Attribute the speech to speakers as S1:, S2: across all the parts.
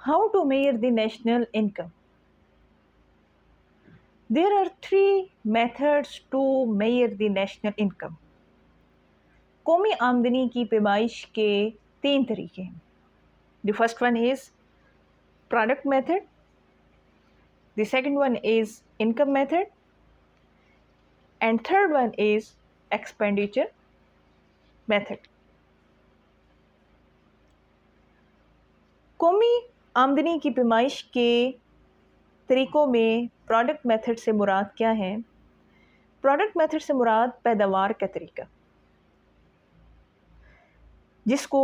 S1: How to measure the national income? There are three methods to measure the national income. कौमी आमदनी की पैमाइश के तीन तरीके हैं. The first one is product method. The second one is income method. And third one is expenditure method. कौमी आमदनी की पैमाइश के तरीक़ों में प्रोडक्ट मेथड से मुराद क्या है? प्रोडक्ट मेथड से मुराद पैदावार का तरीका, जिसको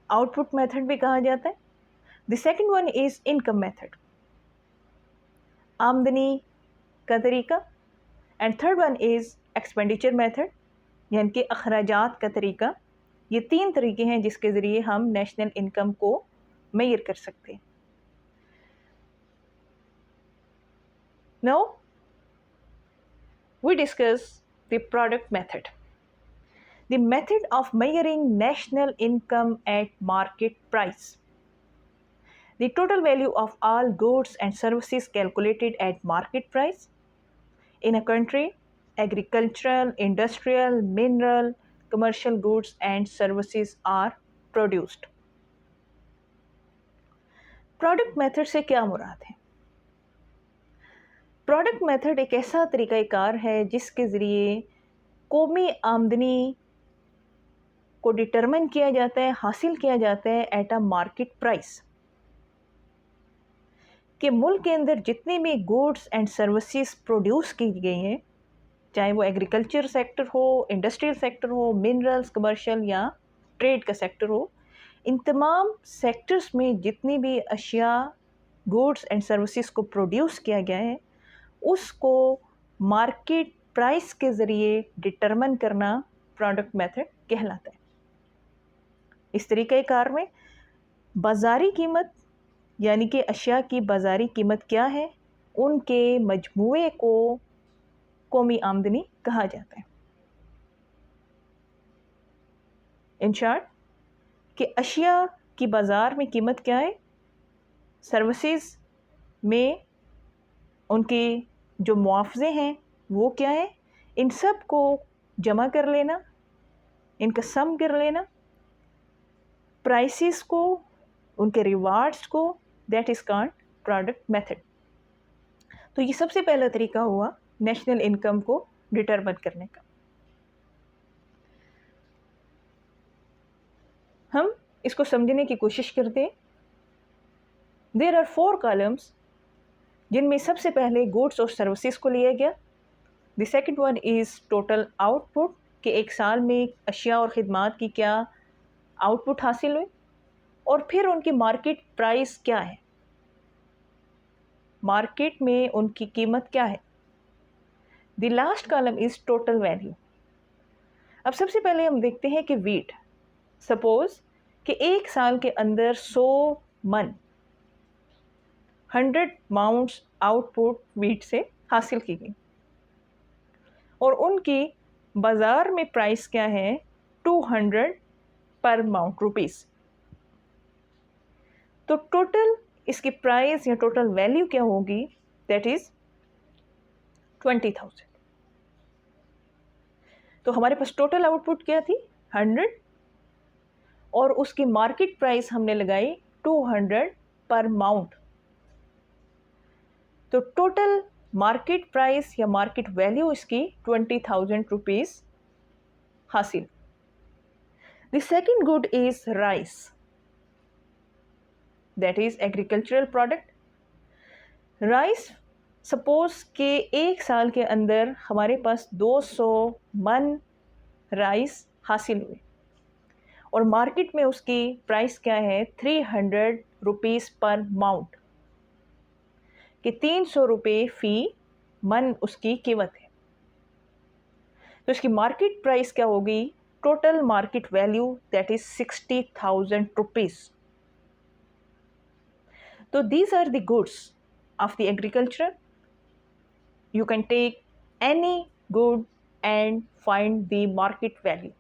S1: आउटपुट मेथड भी कहा जाता है. The second one is income method, आमदनी का तरीका. And third one is expenditure method, यानी कि अखराजात का तरीका. ये तीन तरीके हैं जिसके ज़रिए हम नेशनल इनकम को मेजर कर सकते हैं. Now we discuss the product method. The method of measuring national income at market price. The total value of all goods and services calculated at market price. In a country, agricultural, industrial, mineral, commercial goods and services are produced. Product method से क्या मुराद है? Product method एक ऐसा तरीक़ाकार है जिसके ज़रिए कौमी आमदनी को डिटरमिन किया जाता है, हासिल किया जाता है एट अ मार्केट प्राइस. कि मुल्क के अंदर जितनी भी गुड्स एंड सर्विसेज प्रोड्यूस की गई हैं, चाहे वो एग्रीकल्चर सेक्टर हो, इंडस्ट्रियल सेक्टर हो, मिनरल्स, कमर्शियल या ट्रेड का सेक्टर हो, इन तमाम सेक्टर्स में जितनी भी अशिया गुड्स एंड सर्विसेज को प्रोड्यूस किया गया है, उसको मार्केट प्राइस के ज़रिए डिटरमिन करना प्रोडक्ट मेथड कहलाता है. इस तरीक़ेकार में बाज़ारी कीमत, यानी कि अशिया की बाज़ारी कीमत क्या है, उनके मजमूए को कौमी आमदनी कहा जाता है. इन शॉर्ट कि अशिया की बाज़ार में कीमत क्या है, सर्विसेज में उनके जो मुआवजे हैं वो क्या है, इन सब को जमा कर लेना, इनका सम कर लेना, प्राइसेस को, उनके रिवार्ड्स को, that is called product method. तो ये सबसे पहला तरीका हुआ नेशनल इनकम को डिटरमिन करने का. हम इसको समझने की कोशिश करते हैं. देयर आर 4 कॉलम्स, जिनमें सबसे पहले गुड्स और सर्विसेज को लिया गया. The second one is total output, कि एक साल में अशिया और ख़िदमात की क्या आउटपुट हासिल हुई, और फिर उनकी मार्केट प्राइस क्या है, मार्केट में उनकी कीमत क्या है. The last column is total value. अब सबसे पहले हम देखते हैं कि वीट, सपोज़ कि एक साल के अंदर 100 मन 100 माउंट्स आउटपुट वीट से हासिल की गई, और उनकी बाज़ार में प्राइस क्या है, 200 पर माउंट रुपीस. तो टोटल इसकी प्राइस या टोटल वैल्यू क्या होगी, दैट इज़ 20,000. तो हमारे पास टोटल आउटपुट क्या थी, 100, और उसकी मार्केट प्राइस हमने लगाई 200 पर माउंट. तो टोटल मार्केट प्राइस या मार्केट वैल्यू इसकी 20,000 रुपीज़ हासिल. The second good is rice, that is agricultural product. Rice, suppose कि एक साल के अंदर हमारे पास 200 मन राइस हासिल हुए, और मार्केट में उसकी प्राइस क्या है, 300 रुपीज़ पर माउंट, कि 300 रुपये फ़ी मन उसकी कीमत है. तो इसकी मार्केट प्राइस क्या होगी, total market value, that is 60,000 rupees. तो these are the goods of the agriculture. You can take any good and find the market value.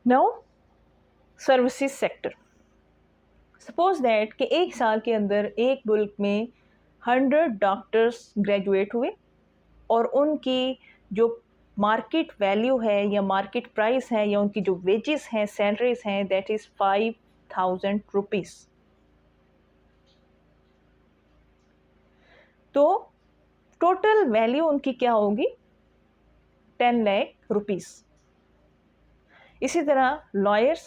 S1: Now services sector, suppose that कि एक साल के अंदर एक मुल्क में 100 डॉक्टर्स ग्रेजुएट हुए और उनकी जो मार्केट वैल्यू है या मार्केट प्राइस है या उनकी जो वेजेस हैं, सैलरीज हैं, दैट इज़ 5,000 रुपीज़। तो टोटल वैल्यू उनकी क्या होगी? 10 लाख रुपीज़। इसी तरह लॉयर्स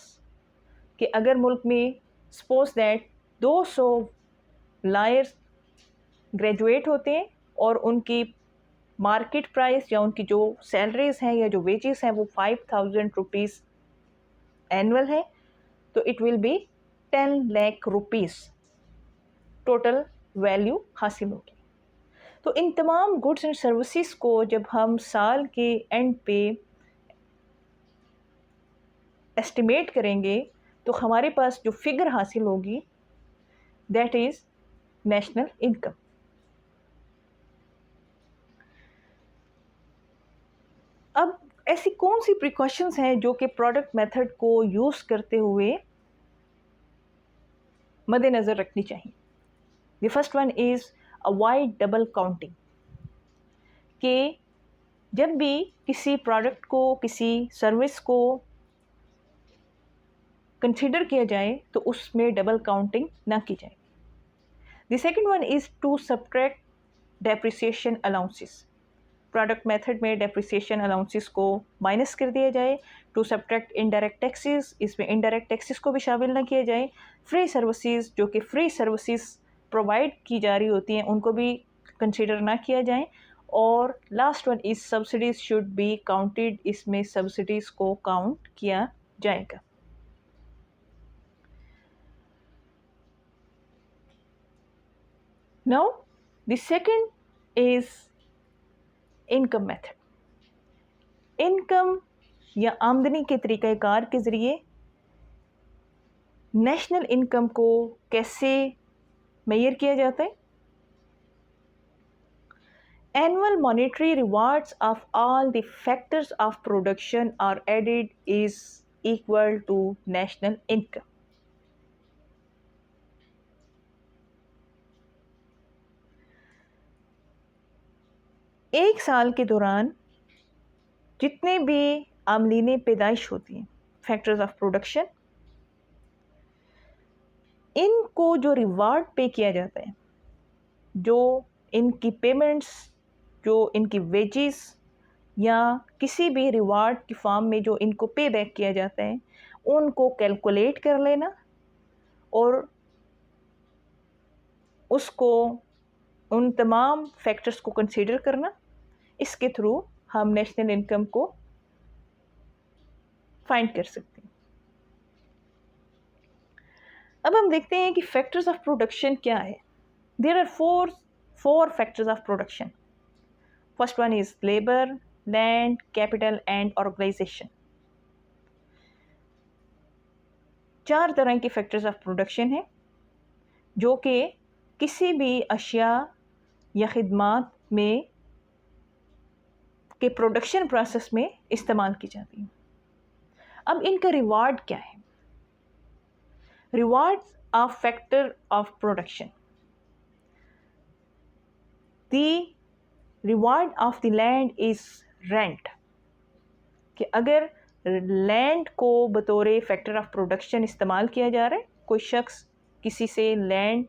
S1: कि अगर मुल्क में सपोज दैट 200 लॉयर्स ग्रेजुएट होते हैं और उनकी मार्केट प्राइस या उनकी जो सैलरीज हैं या जो वेजेस हैं वो 5,000 रुपीज़ एनुअल है, तो it will be 10 lakh rupees total value हासिल होगी। तो इन तमाम गुड्स एंड सर्विसेज को जब हम साल के एंड पे एस्टिमेट करेंगे तो हमारे पास जो फिगर हासिल होगी दैट इज़ नेशनल इनकम। अब ऐसी कौन सी प्रिकॉशंस हैं जो कि प्रोडक्ट मेथड को यूज़ करते हुए मद्देनज़र रखनी चाहिए? The first one is avoid double counting, कि जब भी किसी प्रोडक्ट को, किसी सर्विस को कंसिडर किया जाए तो उसमें डबल काउंटिंग ना की जाए। The second one is to subtract depreciation allowances, product method में डेप्रिसिएशन अलाउंसेस को माइनस कर दिया जाए। टू सब्ट्रैक्ट इनडायरेक्ट टैक्सेस, इसमें इनडायरेक्ट टैक्सेस को भी शामिल ना किया जाए। फ्री सर्विसेज, जो कि फ्री सर्विसेज प्रोवाइड की जा रही होती हैं, उनको भी कंसिडर ना किया जाए। और last one is subsidies should be counted, इसमें सब्सिडीज़ को काउंट किया जाएगा। Now the second is income method. Income या आमदनी के तरीक़ाकार के ज़रिए नेशनल इनकम को कैसे मेजर किया जाता है? Annual monetary rewards of all the factors of production are added is equal to national income. एक साल के दौरान जितने भी आमदनी पैदाइश होती हैं, फैक्टर्स ऑफ प्रोडक्शन, इनको जो रिवार्ड पे किया जाता है, जो इनकी पेमेंट्स, जो इनकी वेजेस या किसी भी रिवार्ड की फॉर्म में जो इनको पे बैक किया जाता है, उनको कैलकुलेट कर लेना और उसको, उन तमाम फैक्टर्स को कंसीडर करना। इसके थ्रू हम नेशनल इनकम को फाइंड कर सकते हैं। अब हम देखते हैं कि फैक्टर्स ऑफ प्रोडक्शन क्या है। There are four factors of production. First one is labour, land, capital and organisation. 4 तरह के फैक्टर्स ऑफ प्रोडक्शन हैं जो कि किसी भी अशिया या खिदमात में के प्रोडक्शन प्रोसेस में इस्तेमाल की जाती हैं। अब इनका रिवार्ड क्या है? Rewards of factor of production. The reward of the land is rent, कि अगर लैंड को बतौर फैक्टर ऑफ प्रोडक्शन इस्तेमाल किया जा रहा है, कोई शख्स किसी से लैंड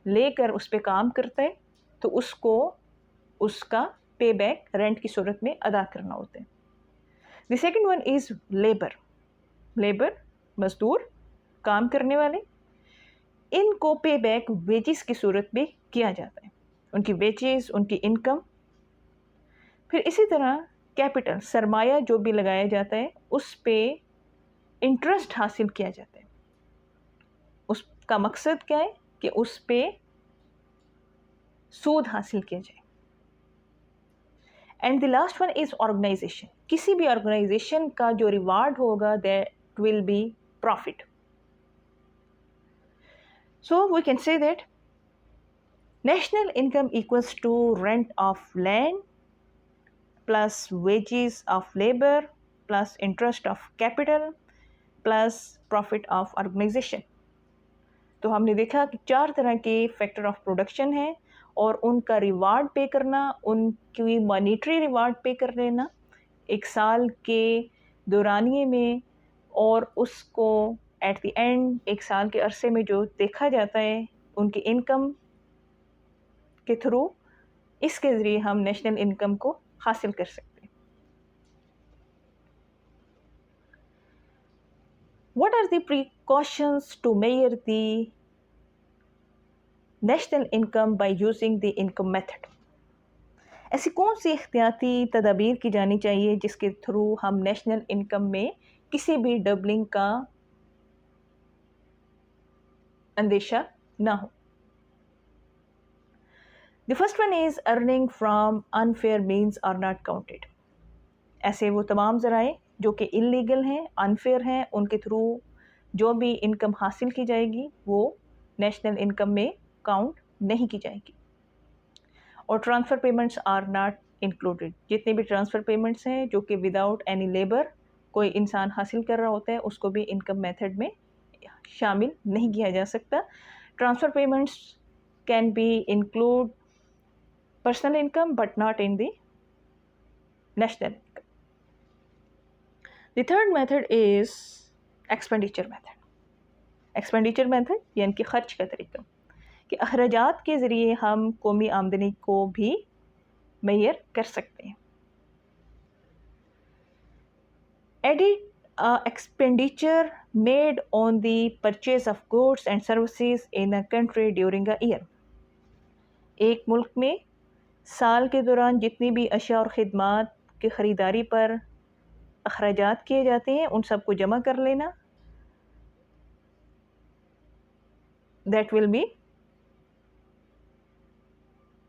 S1: लेकर उस पर काम करता है, तो उसको उसका पे बैक रेंट की सूरत में अदा करना होता है। The second one is labour. Labour मजदूर, काम करने वाले, इनको पे बैक वेजेस की सूरत में किया जाता है, उनकी वेजेस, उनकी इनकम। फिर इसी तरह कैपिटल, सरमाया जो भी लगाया जाता है, उस पे इंटरेस्ट हासिल किया जाता है। उसका मकसद क्या है? कि उस पे सूद हासिल किया जाए। And the last one is organisation. किसी भी ऑर्गेनाइजेशन का जो रिवार्ड होगा that will be profit. So we can say that national income equals to rent of land plus wages of labor plus interest of capital plus profit of organisation. तो हमने देखा कि 4 तरह के फैक्टर ऑफ प्रोडक्शन हैं और उनका reward पे करना, उनकी मॉनिटरी रिवार्ड पे कर लेना एक साल के दौरानिए में, और उसको एट द एंड एक साल के अरसे में जो देखा जाता है उनकी इनकम के थ्रू, इसके ज़रिए हम नेशनल इनकम को हासिल कर सकते हैं। What are the precautions to measure the national income by using the income method? ऐसी कौन सी एहतियाती तदाबीर की जानी चाहिए जिसके थ्रू हम नेशनल इनकम में किसी भी डबलिंग का अंदेशा ना हो? The first one is earning from unfair means are not counted. ऐसे वो तमाम ज़राए जो कि इलीगल हैं, अनफेयर हैं, उनके थ्रू जो भी इनकम हासिल की जाएगी वो नेशनल इनकम में काउंट नहीं की जाएगी। और transfer payments are not included. जितने भी ट्रांसफ़र पेमेंट्स हैं जो कि विदाउट एनी लेबर कोई इंसान हासिल कर रहा होता है, उसको भी इनकम मेथड में शामिल नहीं किया जा सकता। Transfer payments can be include personal income but not in the national income. The third method is expenditure method. Expenditure method यानी कि खर्च का तरीका, कि अखराजात के ज़रिए हम कौमी आमदनी को भी मेजर कर सकते हैं। Edit expenditure made on the purchase of goods and services in a country during a year. एक मुल्क में साल के दौरान जितनी भी अशिया और ख़िदमात की ख़रीदारी पर अखराजात किए जाते हैं उन सब को जमा कर लेना, that will B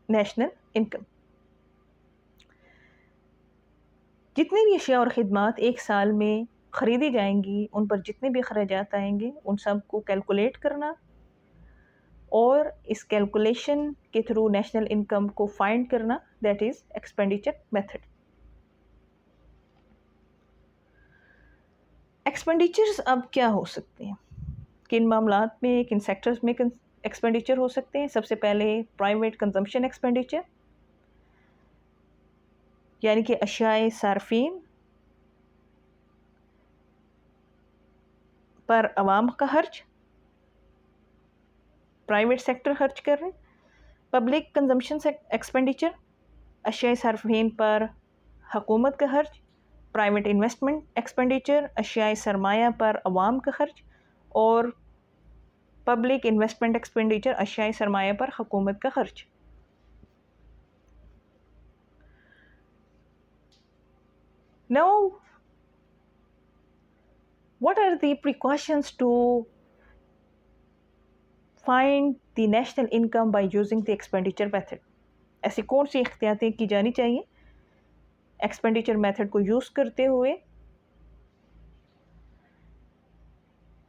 S1: national income. जितनी भी अशिया और ख़िदमात एक साल में ख़रीदी जाएंगी उन पर जितने भी अखराजात आएंगे उन सब को कैलकुलेट करना और इस कैलकुलेशन के थ्रू नेशनल इनकम को फाइंड करना, that is expenditure method. Expenditures अब क्या हो सकते हैं, किन मामलात में, किन सेक्टर्स में एक्सपेंडिचर हो सकते हैं? सबसे पहले प्राइवेट कंजम्पशन एक्सपेंडिचर, यानी कि अशियाए सार्फिन पर अवाम का खर्च, प्राइवेट सेक्टर खर्च कर रहे हैं। पब्लिक कंजम्पशन एक्सपेंडिचर, अशियाए सार्फिन पर हुकूमत का खर्च। प्राइवेट इन्वेस्टमेंट एक्सपेंडिचर, अशियाए सरमाया पर अवाम का खर्च। और पब्लिक इन्वेस्टमेंट एक्सपेंडिचर, अशियाए सरमाया पर हुकूमत का खर्च। Now, what are the precautions to find the national income by using the expenditure method? ऐसी कौन सी एहतियातें की जानी चाहिए एक्सपेंडिचर मेथड को यूज़ करते हुए?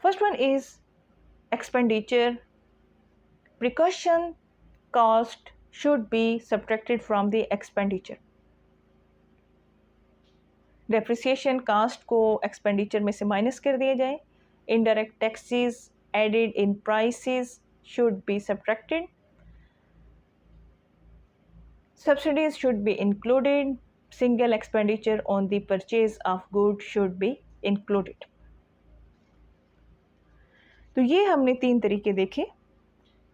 S1: First one is expenditure depreciation cost should be subtracted from the expenditure. Depreciation cost को expenditure में से माइनस कर दिया जाए। Indirect taxes added in prices should be subtracted. Subsidies should be included. Single expenditure on the purchase of goods should be included. तो ये हमने 3 तरीके देखे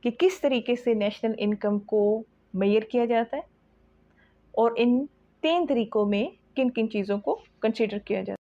S1: कि किस तरीके से नेशनल इनकम को मेजर किया जाता है और इन 3 तरीकों में किन किन चीज़ों को कंसीडर किया जाता है।